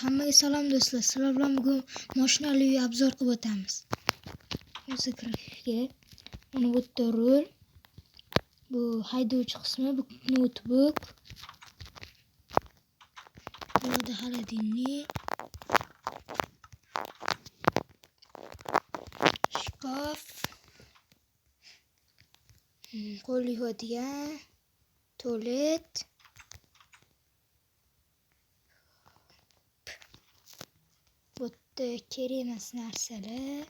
hammaga salom do'stlar. Sizlar bilan bugun mashinali uy obzor qilib o'tamiz. O'zi kirishga mana bu yerda rul, bu haydovchi qismi, bu notebook, bu yerda холодильник, shkaf, qo'l yuvadigan, tualet, bu yerda kerak emas narsalar,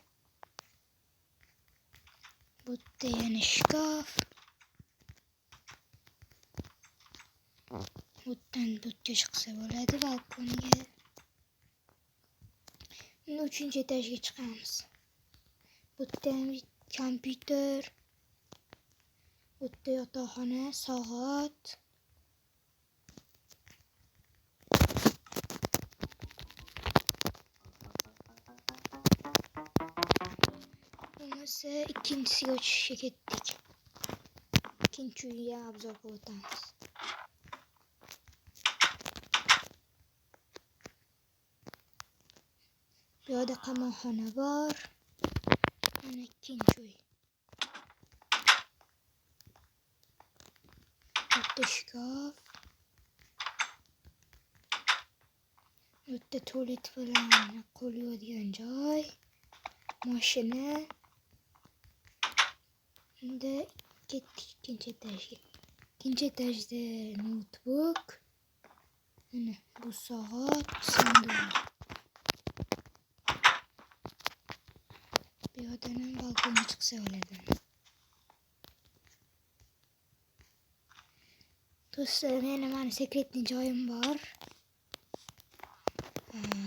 bu yerda yana shkaf, bu yerdan bu yerga chiqsa bo'ladi balkonga. Endi 3-etajga chiqamiz. Bu yerda kompyuter, bu yerda yotoqxona, soat, bo'lmasa ikkinchisiga o'tishga ketdik. Ikkinchi uyga obzor qilib o'tamiz. Bu yerda qamoqxona bor. Mana ikkinchi uy. Bu yerda shkaf. Bu yerda tualet bilan qo'l yuvadigan joy. Mashina. Endi ketdik ikkinchi etajga. Ikkinchi etajda notebook. Mana bu soat, sandiq. Bu yerdan ham balkonga chiqsa bo'ladi. Do'stlar, meni mana sekretniy joyim bor. Mana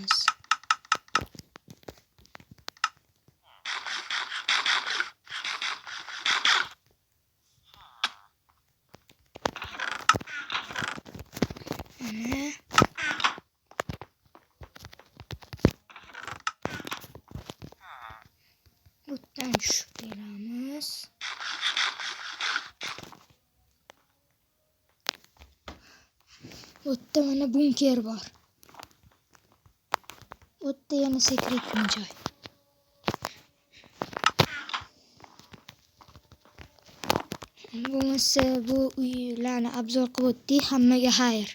buradan tushib kelamiz. Bu yerda mana bunker bor. Bu yerda yana sekretniy joy. Bo'lmasa bu uylarni obzor qilib o'tdik. Hammaga xayr.